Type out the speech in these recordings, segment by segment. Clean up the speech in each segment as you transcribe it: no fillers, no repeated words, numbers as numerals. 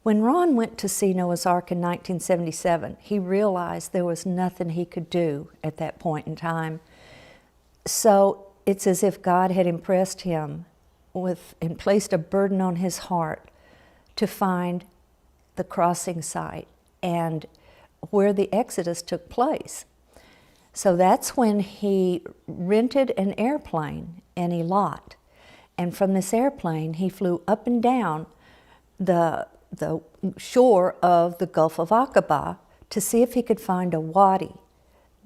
When Ron went to see Noah's Ark in 1977, he realized there was nothing he could do at that point in time. So it's as if God had impressed him and placed a burden on his heart to find the crossing site and where the Exodus took place. So that's when he rented an airplane in Eilat. And from this airplane, he flew up and down the shore of the Gulf of Aqaba to see if he could find a wadi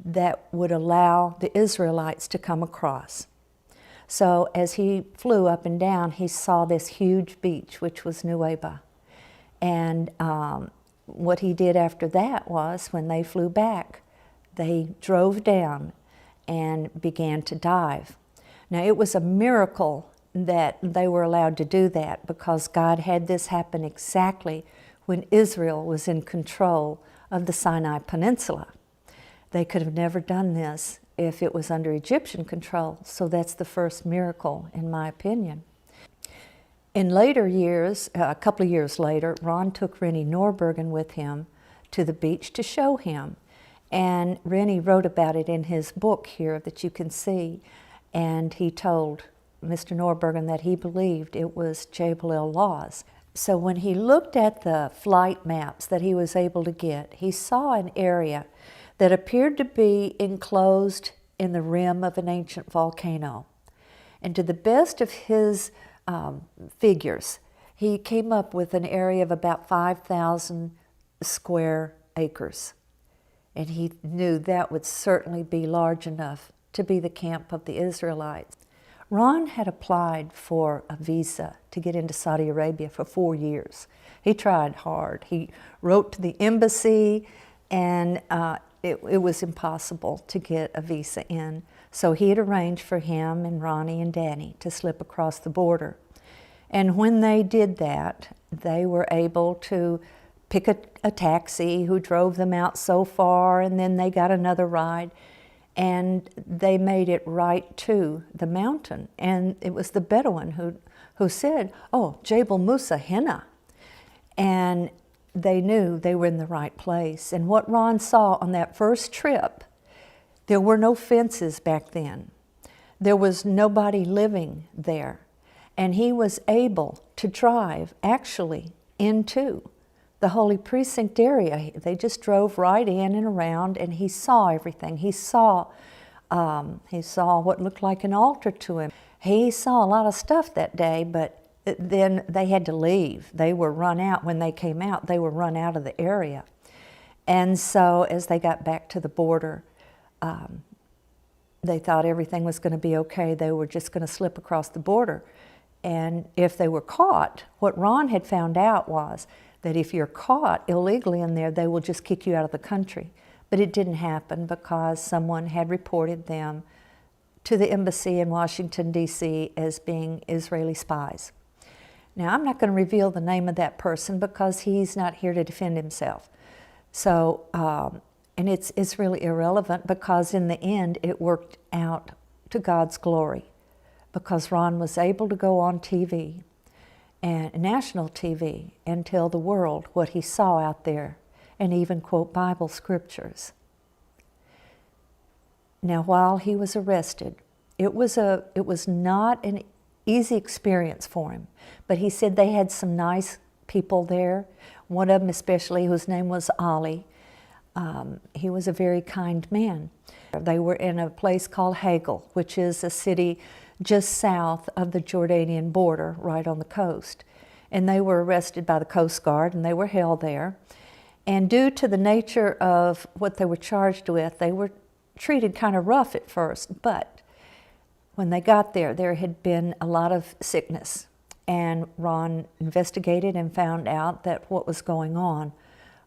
that would allow the Israelites to come across. So as he flew up and down, he saw this huge beach, which was Nuweiba. And what he did after that was, when they flew back, they drove down and began to dive. Now, it was a miracle that they were allowed to do that, because God had this happen exactly when Israel was in control of the Sinai Peninsula. They could have never done this if it was under Egyptian control, so that's the first miracle, in my opinion. In later years, a couple of years later, Ron took Rennie Norbergen with him to the beach to show him. And Rennie wrote about it in his book here that you can see. And he told Mr. Norbergen that he believed it was Jebel El Lawz. So when he looked at the flight maps that he was able to get, he saw an area that appeared to be enclosed in the rim of an ancient volcano. And to the best of his figures, he came up with an area of about 5,000 square acres. And he knew that would certainly be large enough to be the camp of the Israelites. Ron had applied for a visa to get into Saudi Arabia for 4 years. He tried hard. He wrote to the embassy, and it was impossible to get a visa in. So he had arranged for him and Ronnie and Danny to slip across the border. And when they did that, they were able to pick a taxi who drove them out so far, and then they got another ride, and they made it right to the mountain. And it was the Bedouin who said, "Oh, Jebel Musa Henna." And they knew they were in the right place. And what Ron saw on that first trip, there were no fences back then. There was nobody living there. And he was able to drive actually into the Holy Precinct area. They just drove right in and around, and he saw everything. He saw what looked like an altar to him. He saw a lot of stuff that day, but then they had to leave. They were run out. When they came out, they were run out of the area. And so as they got back to the border, they thought everything was going to be okay. They were just going to slip across the border. And if they were caught, what Ron had found out was that if you're caught illegally in there, they will just kick you out of the country. But it didn't happen, because someone had reported them to the embassy in Washington, D.C. as being Israeli spies. Now, I'm not going to reveal the name of that person, because he's not here to defend himself. So, and it's really irrelevant, because in the end, it worked out to God's glory, because Ron was able to go on TV, and national TV, and tell the world what he saw out there, and even quote Bible scriptures. Now, while he was arrested, it was not an easy experience for him, but he said they had some nice people there. One of them especially, whose name was Ali. He was a very kind man. They were in a place called Hagel, which is a city just south of the Jordanian border, right on the coast. And they were arrested by the Coast Guard, and they were held there. And due to the nature of what they were charged with, they were treated kind of rough at first, but when they got there, there had been a lot of sickness. And Ron investigated and found out that what was going on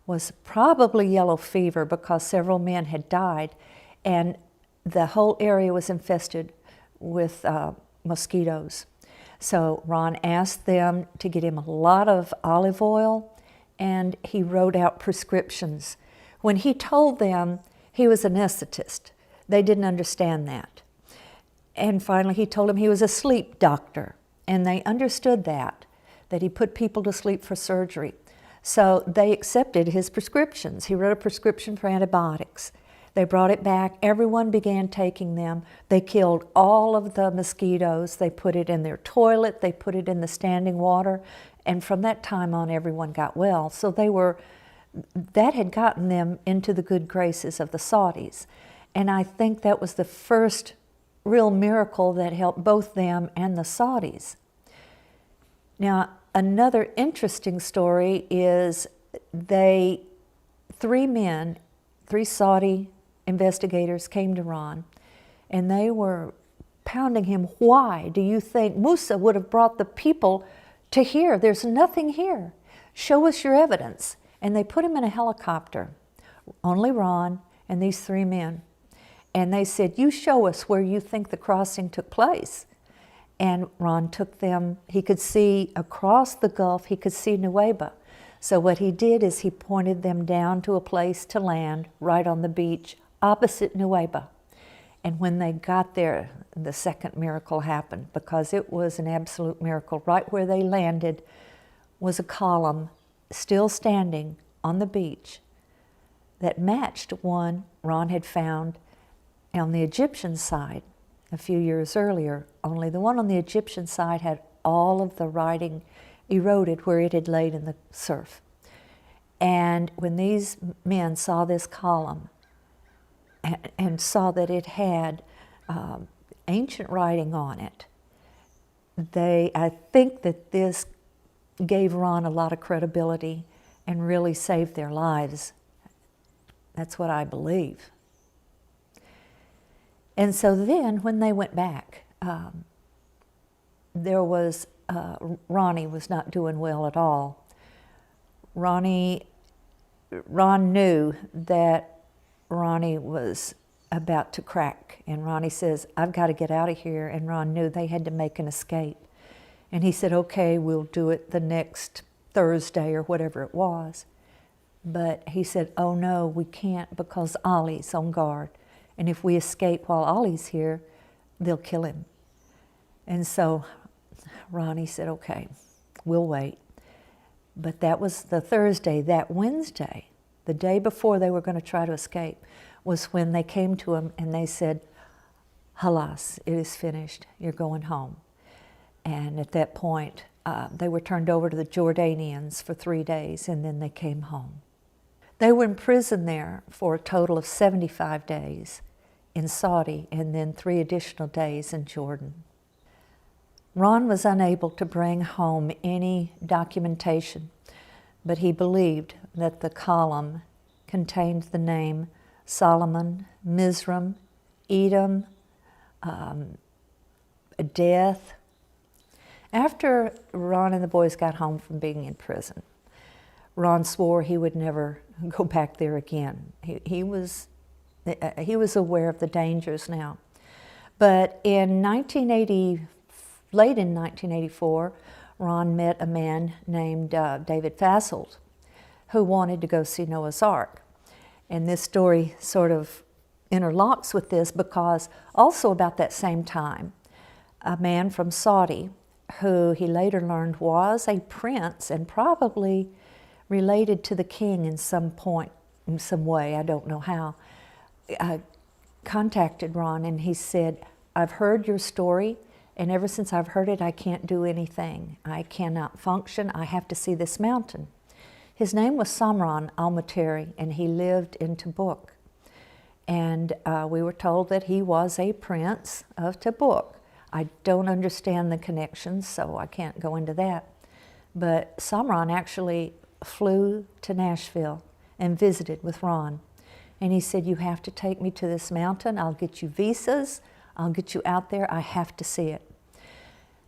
was probably yellow fever, because several men had died, and the whole area was infested with mosquitoes. So Ron asked them to get him a lot of olive oil, and he wrote out prescriptions. When he told them he was an anesthetist, they didn't understand that. And finally he told them he was a sleep doctor, and they understood that he put people to sleep for surgery. So they accepted his prescriptions. He wrote a prescription for antibiotics. They brought it back. Everyone began taking them. They killed all of the mosquitoes. They put it in their toilet. They put it in the standing water. And from that time on, everyone got well. So that had gotten them into the good graces of the Saudis. And I think that was the first real miracle that helped both them and the Saudis. Now, another interesting story is three Saudi investigators came to Ron, and they were pounding him. Why do you think Musa would have brought the people to here? There's nothing here. Show us your evidence. And they put him in a helicopter, only Ron and these three men. And they said, you show us where you think the crossing took place. And Ron took them. He could see across the Gulf, he could see Nuweiba. So what he did is he pointed them down to a place to land right on the beach opposite Nuweiba. And when they got there, the second miracle happened, because it was an absolute miracle. Right where they landed was a column still standing on the beach that matched one Ron had found on the Egyptian side a few years earlier. Only the one on the Egyptian side had all of the writing eroded where it had laid in the surf. And when these men saw this column and saw that it had ancient writing on it, I think that this gave Ron a lot of credibility and really saved their lives. That's what I believe. And so then when they went back, Ronnie was not doing well at all. Ron knew that Ronnie was about to crack, and Ronnie says, I've got to get out of here, and Ron knew they had to make an escape. And he said, okay, we'll do it the next Thursday or whatever it was. But he said, oh no, we can't, because Ollie's on guard. And if we escape while Ollie's here, they'll kill him. And so Ronnie said, okay, we'll wait. But that was the Thursday. That Wednesday, the day before they were going to try to escape, was when they came to him and they said, Halas, it is finished. You're going home. And at that point, they were turned over to the Jordanians for 3 days, and then they came home. They were in prison there for a total of 75 days in Saudi, and then 3 additional days in Jordan. Ron was unable to bring home any documentation, but he believed that the column contained the name Solomon, Mizraim, Edom, death. After Ron and the boys got home from being in prison, Ron swore he would never go back there again. He was aware of the dangers now. But in late in 1984, Ron met a man named David Fasselt, who wanted to go see Noah's Ark. And this story sort of interlocks with this, because also about that same time, a man from Saudi, who he later learned was a prince and probably related to the king in some point, in some way, I don't know how, contacted Ron, and he said, I've heard your story, and ever since I've heard it, I can't do anything. I cannot function. I have to see this mountain. His name was Samran al-Materi, and he lived in Tabuk. And we were told that he was a prince of Tabuk. I don't understand the connections, so I can't go into that. But Samran actually flew to Nashville and visited with Ron. And he said, you have to take me to this mountain. I'll get you visas. I'll get you out there. I have to see it.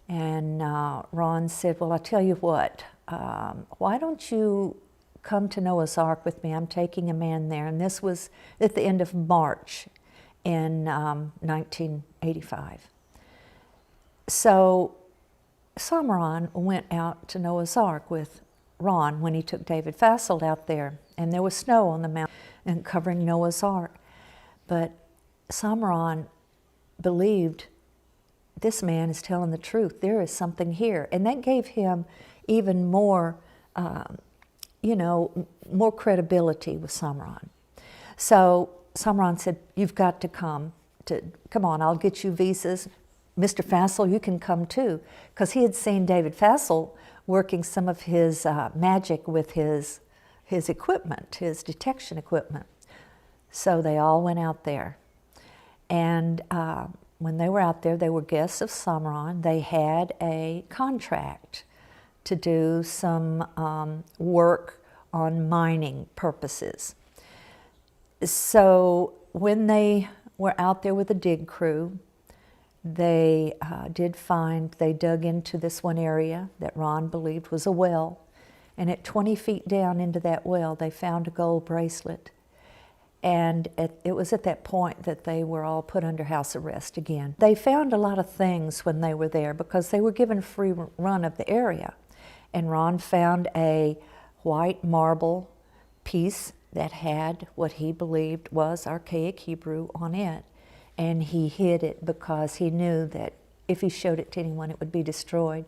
And Ron said, well, I'll tell you what, why don't you come to Noah's Ark with me? I'm taking a man there. And this was at the end of March in 1985. So Samran went out to Noah's Ark with Ron when he took David Fasselt out there, and there was snow on the mountain and covering Noah's Ark. But Samran believed, this man is telling the truth. There is something here. And that gave him even more more credibility with Samran. So Samran said, you've got to come on, I'll get you visas. Mr. Fassel, you can come too. Because he had seen David Fassel working some of his magic with his equipment, his detection equipment. So they all went out there. And when they were out there, they were guests of Samran. They had a contract to do some work on mining purposes. So when they were out there with a dig crew, they they dug into this one area that Ron believed was a well. And at 20 feet down into that well, they found a gold bracelet. And it was at that point that they were all put under house arrest again. They found a lot of things when they were there because they were given free run of the area. And Ron found a white marble piece that had what he believed was archaic Hebrew on it. And he hid it because he knew that if he showed it to anyone, it would be destroyed.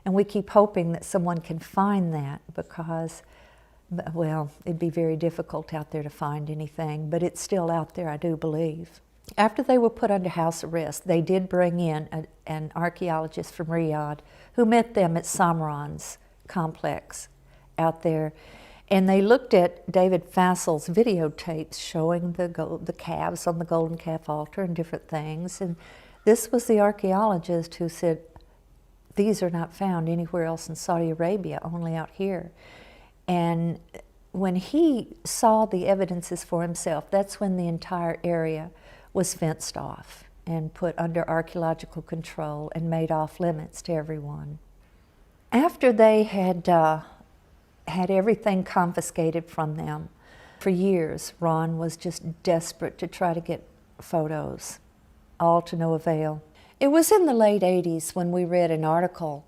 And we keep hoping that someone can find that because, well, it'd be very difficult out there to find anything, but it's still out there, I do believe. After they were put under house arrest, they did bring in an archaeologist from Riyadh who met them at Samran's complex out there. And they looked at David Fassel's videotapes showing the calves on the golden calf altar and different things. And this was the archaeologist who said, these are not found anywhere else in Saudi Arabia, only out here. And when he saw the evidences for himself, that's when the entire area was fenced off and put under archaeological control and made off limits to everyone. After they had everything confiscated from them, for years, Ron was just desperate to try to get photos, all to no avail. It was in the late 80s when we read an article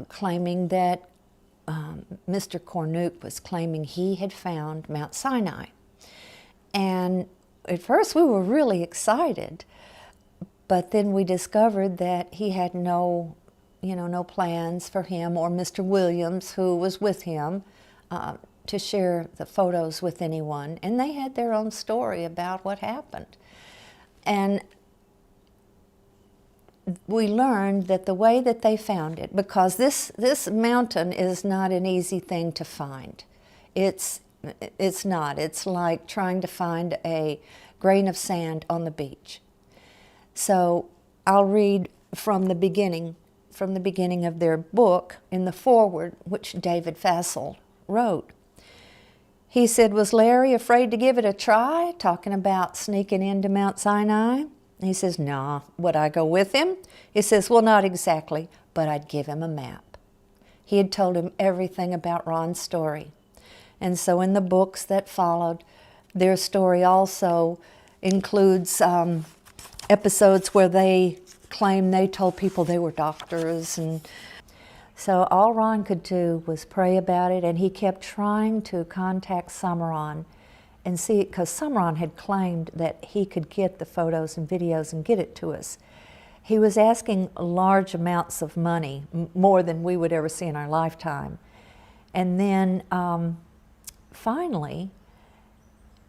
claiming that Mr. Cornuke was claiming he had found Mount Sinai. And at first we were really excited, but then we discovered that he had no plans for him or Mr. Williams, who was with him, to share the photos with anyone. And they had their own story about what happened. And we learned that the way that they found it, because this mountain is not an easy thing to find. It's not. It's like trying to find a grain of sand on the beach. So I'll read from the beginning of their book in the foreword, which David Fassel wrote. He said, was Larry afraid to give it a try, talking about sneaking into Mount Sinai? He says, nah, would I go with him? He says, well, not exactly, but I'd give him a map. He had told him everything about Ron's story. And so in the books that followed, their story also includes episodes where they claim they told people they were doctors. And so all Ron could do was pray about it, and he kept trying to contact Samran and see it, because Samran had claimed that he could get the photos and videos and get it to us. He was asking large amounts of money, more than we would ever see in our lifetime. And then finally,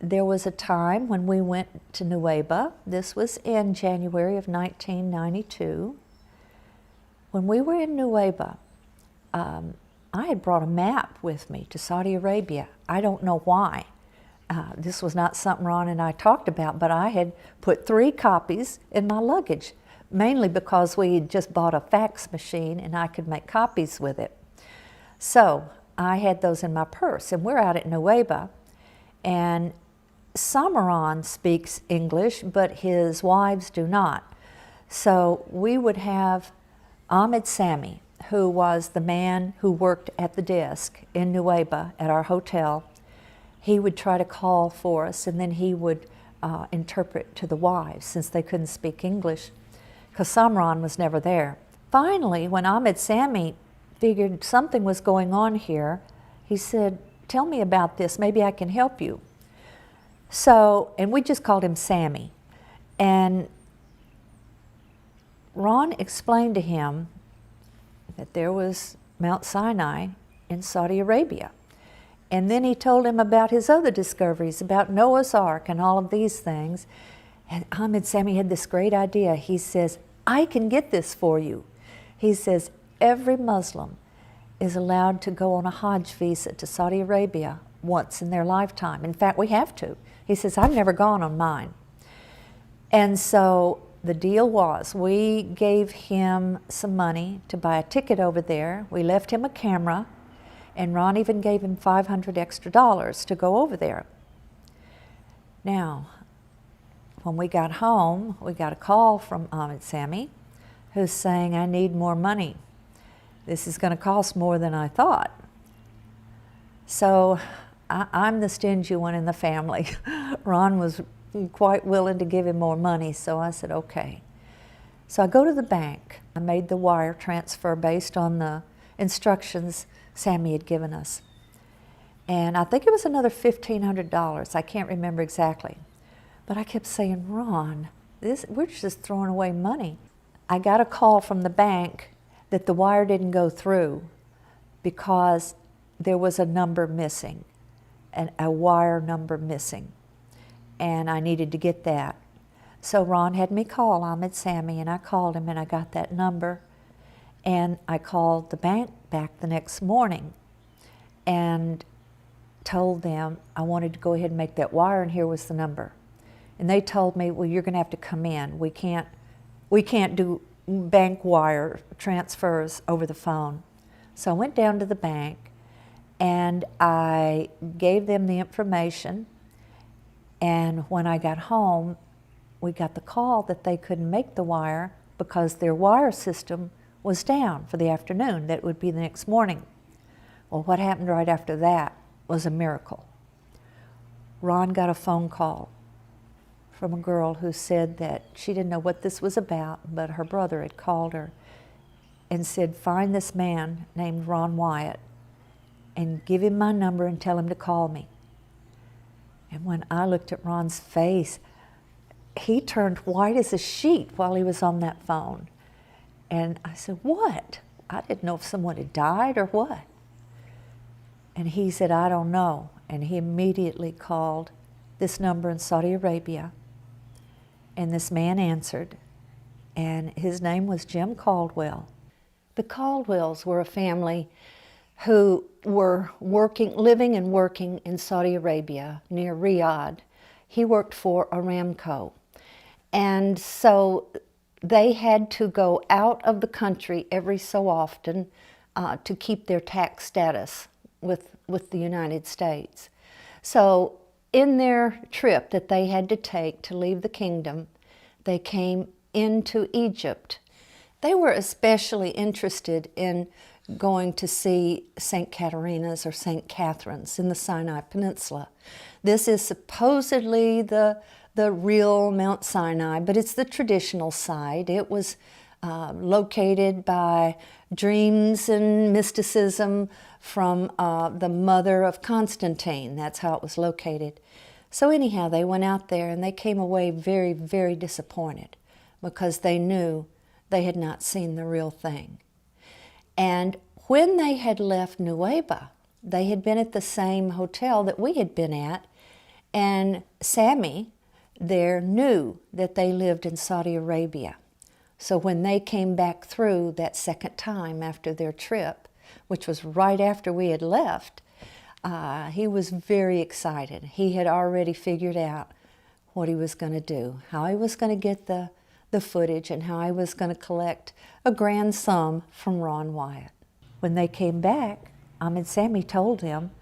there was a time when we went to Nuweiba. This was in January of 1992. When we were in Nuweiba, I had brought a map with me to Saudi Arabia. I don't know why. This was not something Ron and I talked about, but I had put 3 copies in my luggage, mainly because we had just bought a fax machine and I could make copies with it. So I had those in my purse, and we're out at Nuweiba, and Samran speaks English, but his wives do not. So we would have Ahmed Sami, who was the man who worked at the desk in Nuweiba at our hotel. He would try to call for us, and then he would interpret to the wives, since they couldn't speak English, because Samran was never there. Finally, when Ahmed Sami figured something was going on here, he said, tell me about this, maybe I can help you. So, and we just called him Sammy. And Ron explained to him that there was Mount Sinai in Saudi Arabia. And then he told him about his other discoveries, about Noah's Ark and all of these things. And Ahmed Sami had this great idea. He says, I can get this for you. He says, every Muslim is allowed to go on a Hajj visa to Saudi Arabia once in their lifetime. In fact, we have to. He says, I've never gone on mine. And so the deal was, we gave him some money to buy a ticket over there. We left him a camera, and Ron even gave him $500 extra to go over there. Now, when we got home, we got a call from Ahmed Sami, who's saying, I need more money. This is going to cost more than I thought. So I'm the stingy one in the family. Ron was quite willing to give him more money, so I said, okay. So I go to the bank. I made the wire transfer based on the instructions Sami had given us. And I think it was another $1,500. I can't remember exactly. But I kept saying, Ron, we're just throwing away money. I got a call from the bank that the wire didn't go through because there was a number missing, a wire number missing, and I needed to get that. So Ron had me call Ahmed Sami, and I called him, and I got that number, and I called the bank back the next morning and told them I wanted to go ahead and make that wire, and here was the number. And they told me, well, you're going to have to come in. We can't do bank wire transfers over the phone. So I went down to the bank and I gave them the information, and when I got home, we got the call that they couldn't make the wire because their wire system was down for the afternoon. That would be the next morning. Well, what happened right after that was a miracle. Ron got a phone call from a girl who said that she didn't know what this was about, but her brother had called her and said, find this man named Ron Wyatt and give him my number and tell him to call me. And when I looked at Ron's face, he turned white as a sheet while he was on that phone. And I said, what? I didn't know if someone had died or what. And he said, I don't know. And he immediately called this number in Saudi Arabia. And this man answered, and his name was Jim Caldwell. The Caldwells were a family who were living and working in Saudi Arabia near Riyadh. He worked for Aramco. And so they had to go out of the country every so often to keep their tax status with the United States. So in their trip that they had to take to leave the kingdom, they came into Egypt. They were especially interested in going to see St. Caterina's or St. Catherine's in the Sinai Peninsula. This is supposedly the real Mount Sinai, but it's the traditional site. It was located by dreams and mysticism from the mother of Constantine. That's how it was located. So anyhow, they went out there and they came away very, very disappointed because they knew they had not seen the real thing. And when they had left Nueva, they had been at the same hotel that we had been at, and Sami there knew that they lived in Saudi Arabia. So when they came back through that second time after their trip, which was right after we had left, he was very excited. He had already figured out what he was going to do, how he was going to get the footage, and how he was going to collect a grand sum from Ron Wyatt. When they came back, Ahmed Sami told him,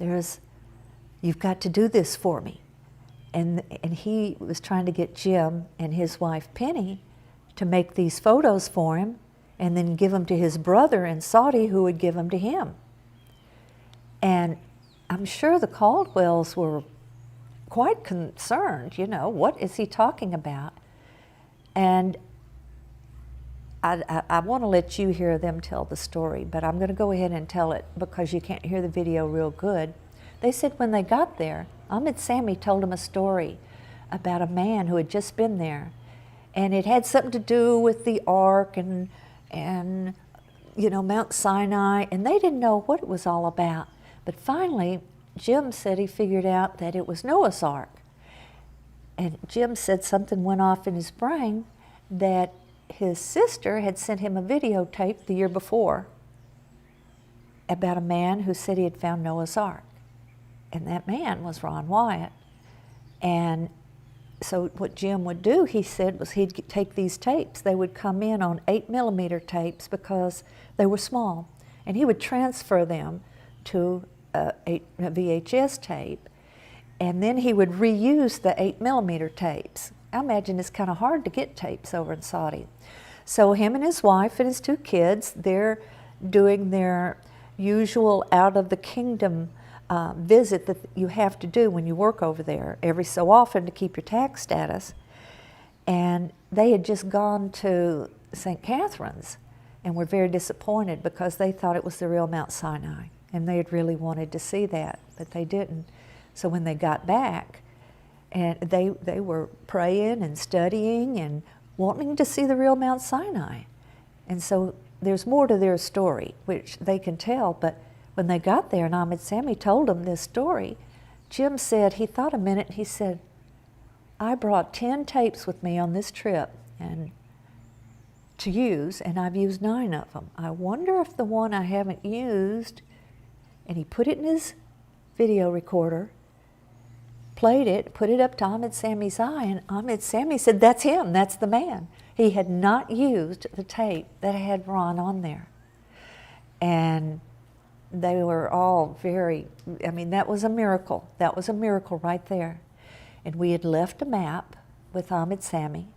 you've got to do this for me. And he was trying to get Jim and his wife Penny to make these photos for him and then give them to his brother in Saudi, who would give them to him. And I'm sure the Caldwells were quite concerned, what is he talking about? And I want to let you hear them tell the story, but I'm going to go ahead and tell it because you can't hear the video real good. They said when they got there, Ahmed Sami told them a story about a man who had just been there, and it had something to do with the Ark and Mount Sinai, and they didn't know what it was all about. But finally, Jim said he figured out that it was Noah's Ark. And Jim said something went off in his brain that his sister had sent him a videotape the year before about a man who said he had found Noah's Ark. And that man was Ron Wyatt. And so what Jim would do, he said, was he'd take these tapes. They would come in on 8mm tapes because they were small. And he would transfer them to a VHS tape. And then he would reuse the 8mm tapes. I imagine it's kind of hard to get tapes over in Saudi. So him and his wife and his 2 kids, they're doing their usual out of the kingdom visit that you have to do when you work over there every so often to keep your tax status. And they had just gone to St. Catherine's and were very disappointed because they thought it was the real Mount Sinai. And they had really wanted to see that, but they didn't. So when they got back, and they were praying and studying and wanting to see the real Mount Sinai. And so there's more to their story, which they can tell, but when they got there and Ahmed Sami told them this story, Jim said, he thought a minute and he said, I brought 10 tapes with me on this trip and to use, and I've used 9 of them. I wonder if the one I haven't used, and he put it in his video recorder, played it, put it up to Ahmed Sami's eye, and Ahmed Sami said, that's him, that's the man. He had not used the tape that had Ron on there. And they were all very, I mean, that was a miracle. That was a miracle right there. And we had left a map with Ahmed Sami,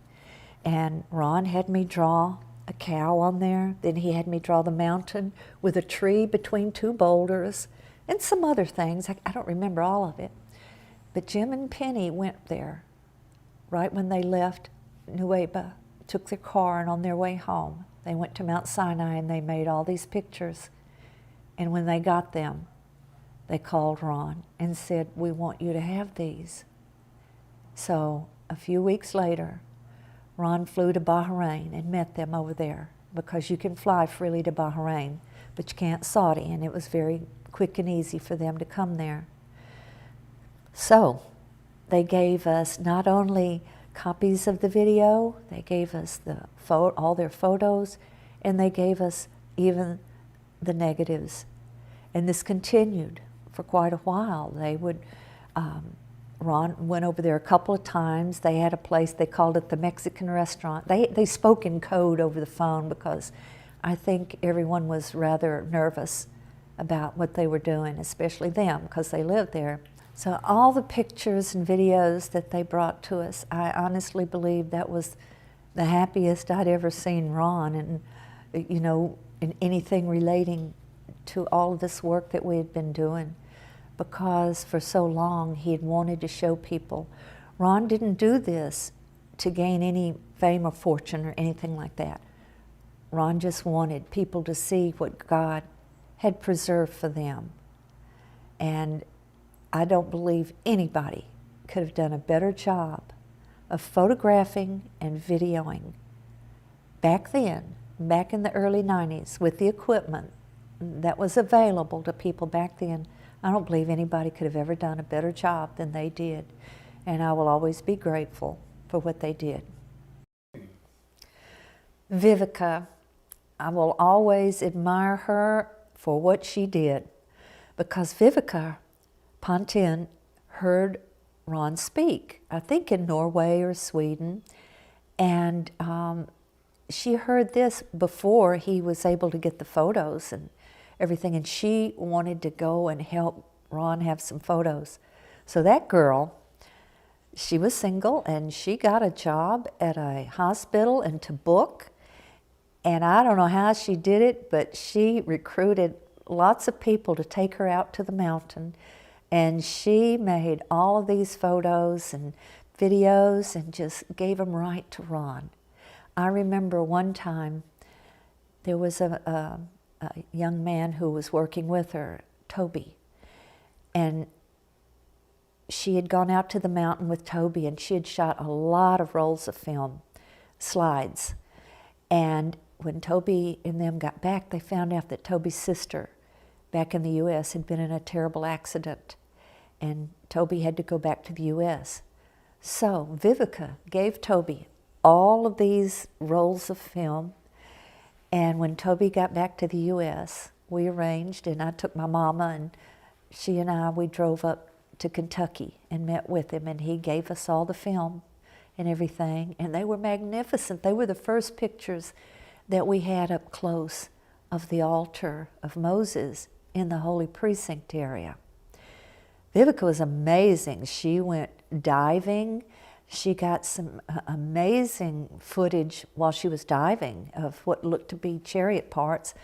and Ron had me draw a cow on there. Then he had me draw the mountain with a tree between 2 boulders and some other things. I don't remember all of it. But Jim and Penny went there right when they left Nuweiba, took their car, and on their way home, they went to Mount Sinai and they made all these pictures. And when they got them, they called Ron and said, we want you to have these. So a few weeks later, Ron flew to Bahrain and met them over there, because you can fly freely to Bahrain, but you can't Saudi, and it was very quick and easy for them to come there. So they gave us not only copies of the video, they gave us all their photos, and they gave us even the negatives. And this continued for quite a while. They would, Ron went over there a couple of times. They had a place, they called it the Mexican restaurant. They spoke in code over the phone because I think everyone was rather nervous about what they were doing, especially them, because they lived there. So all the pictures and videos that they brought to us, I honestly believe that was the happiest I'd ever seen Ron, and you know, in anything relating to all of this work that we had been doing, because for so long he had wanted to show people. Ron didn't do this to gain any fame or fortune or anything like that. Ron just wanted people to see what God had preserved for them. And I don't believe anybody could have done a better job of photographing and videoing back then, back in the early 90s, with the equipment that was available to people back then. I don't believe anybody could have ever done a better job than they did. And I will always be grateful for what they did. Vivica, I will always admire her for what she did, because Vivica Pontin heard Ron speak, I think in Norway or Sweden, and she heard this before he was able to get the photos and everything, and she wanted to go and help Ron have some photos. So that girl, she was single, and she got a job at a hospital in Tabuk, and I don't know how she did it, but she recruited lots of people to take her out to the mountain. And she made all of these photos and videos and just gave them right to Ron. I remember one time there was a young man who was working with her, Toby, and she had gone out to the mountain with Toby, and she had shot a lot of rolls of film, slides. And when Toby and them got back, they found out that Toby's sister back in the U.S. had been in a terrible accident. and Toby had to go back to the U.S. So Vivica gave Toby all of these rolls of film, and when Toby got back to the U.S., we arranged, and I took my mama, and she and I, we drove up to Kentucky and met with him, and he gave us all the film and everything, and they were magnificent. They were the first pictures that we had up close of the altar of Moses in the Holy Precinct area. Vivica was amazing. She went diving. She got some amazing footage while she was diving of what looked to be chariot parts.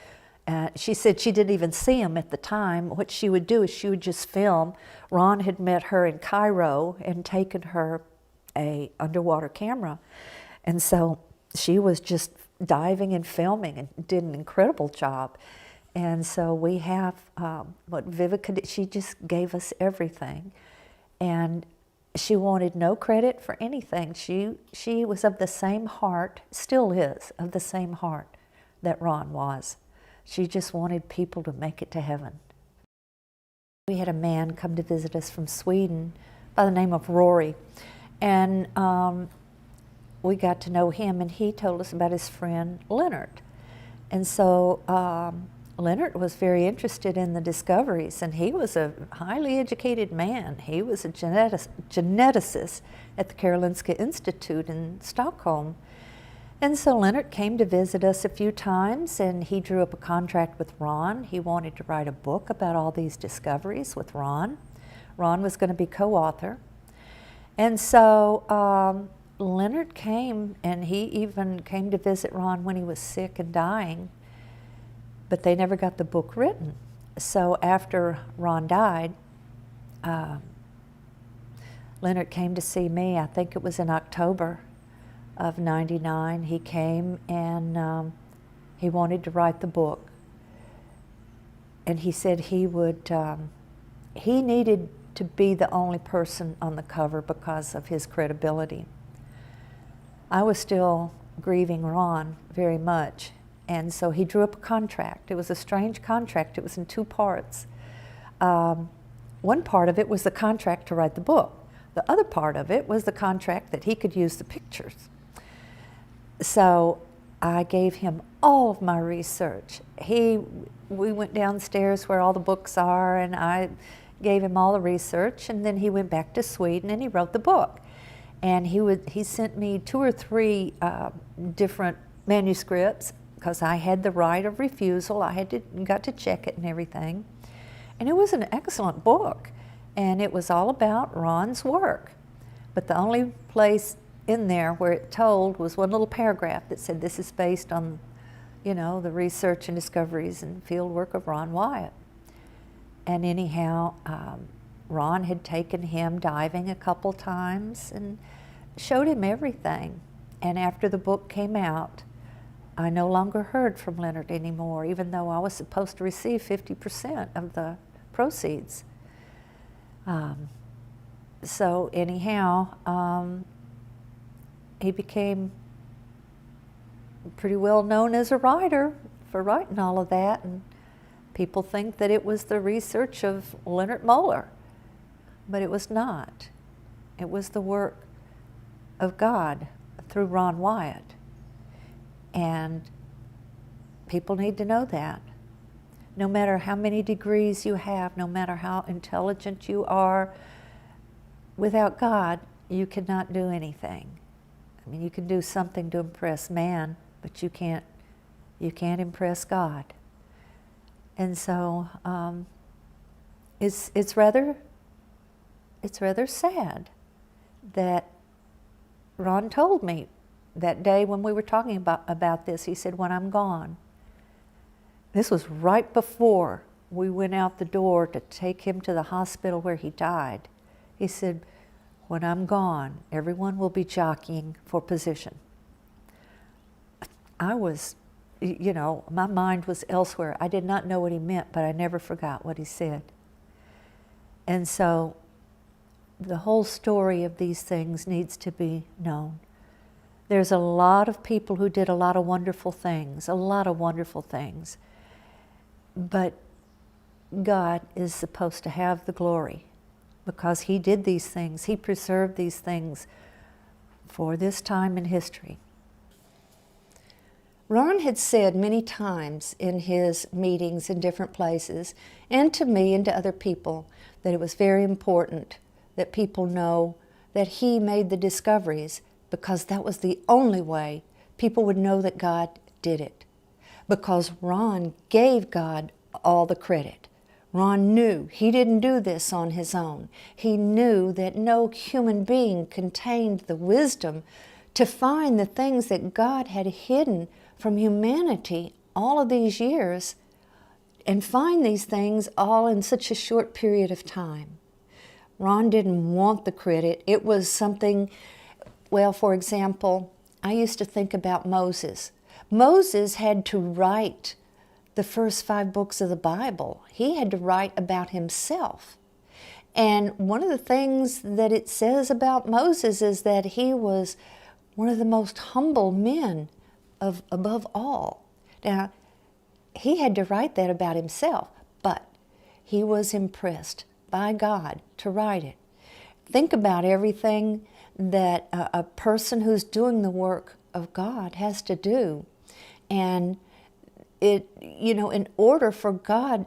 She said she didn't even see them at the time. What she would do is she would just film. Ron had met her in Cairo and taken her a underwater camera. And so she was just diving and filming and did an incredible job. And so we have what Vivica did. She just gave us everything. And she wanted no credit for anything. She was of the same heart, still is, of the same heart that Ron was. She just wanted people to make it to heaven. We had a man come to visit us from Sweden by the name of Rory. And we got to know him, and he told us about his friend Leonard. And so Leonard was very interested in the discoveries, and he was a highly educated man. He was a geneticist at the Karolinska Institute in Stockholm. And so Leonard came to visit us a few times, and he drew up a contract with Ron. He wanted to write a book about all these discoveries with Ron. Ron was going to be co-author. And so Leonard came, and he even came to visit Ron when he was sick and dying, but they never got the book written. So after Ron died, Leonard came to see me. I think it was in October of '99. He came, and he wanted to write the book. And he said he would, he needed to be the only person on the cover because of his credibility. I was still grieving Ron very much, and so he drew up a contract. It was a strange contract. It was in two parts. One part of it was the contract to write the book. The other part of it was the contract that he could use the pictures. So I gave him all of my research. We went downstairs where all the books are, and I gave him all the research, and then he went back to Sweden and he wrote the book. And he sent me 2 or 3 different manuscripts because I had the right of refusal. Got to check it and everything. And it was an excellent book, and it was all about Ron's work. But the only place in there where it told was one little paragraph that said this is based on, the research and discoveries and field work of Ron Wyatt. And anyhow, Ron had taken him diving a couple times and showed him everything. And after the book came out, I no longer heard from Leonard anymore, even though I was supposed to receive 50% of the proceeds. So anyhow, he became pretty well known as a writer for writing all of that, and people think that it was the research of Leonard Moeller, but it was not. It was the work of God through Ron Wyatt, and people need to know that. No matter how many degrees you have, no matter how intelligent you are, without God, you cannot do anything. I mean, you can do something to impress man, but you can't impress God. And so it's rather sad that Ron told me that day when we were talking about this. He said, when I'm gone. This was right before we went out the door to take him to the hospital where he died. He said, when I'm gone, everyone will be jockeying for position. I was, my mind was elsewhere. I did not know what he meant, but I never forgot what he said. And so the whole story of these things needs to be known. There's a lot of people who did a lot of wonderful things, but God is supposed to have the glory. because he did these things. He preserved these things for this time in history. Ron had said many times in his meetings in different places, and to me and to other people, that it was very important that people know that he made the discoveries, because that was the only way people would know that God did it. Because Ron gave God all the credit. Ron knew he didn't do this on his own. He knew that no human being contained the wisdom to find the things that God had hidden from humanity all of these years, and find these things all in such a short period of time. Ron didn't want the credit. It was something, well, for example, I used to think about Moses. Moses had to write the first 5 books of the Bible. He had to write about himself. And one of the things that it says about Moses is that he was one of the most humble men above all. Now, he had to write that about himself, but he was impressed by God to write it. Think about everything that a person who's doing the work of God has to do. And it, in order for God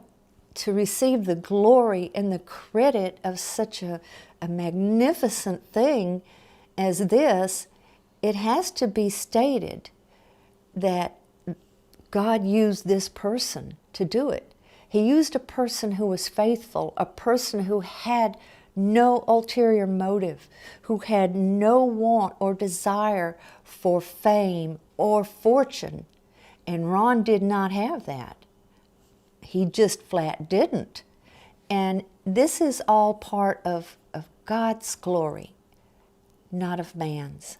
to receive the glory and the credit of such a magnificent thing as this, it has to be stated that God used this person to do it. He used a person who was faithful, a person who had no ulterior motive, who had no want or desire for fame or fortune. And Ron did not have that. He just flat didn't. And this is all part of God's glory, not of man's.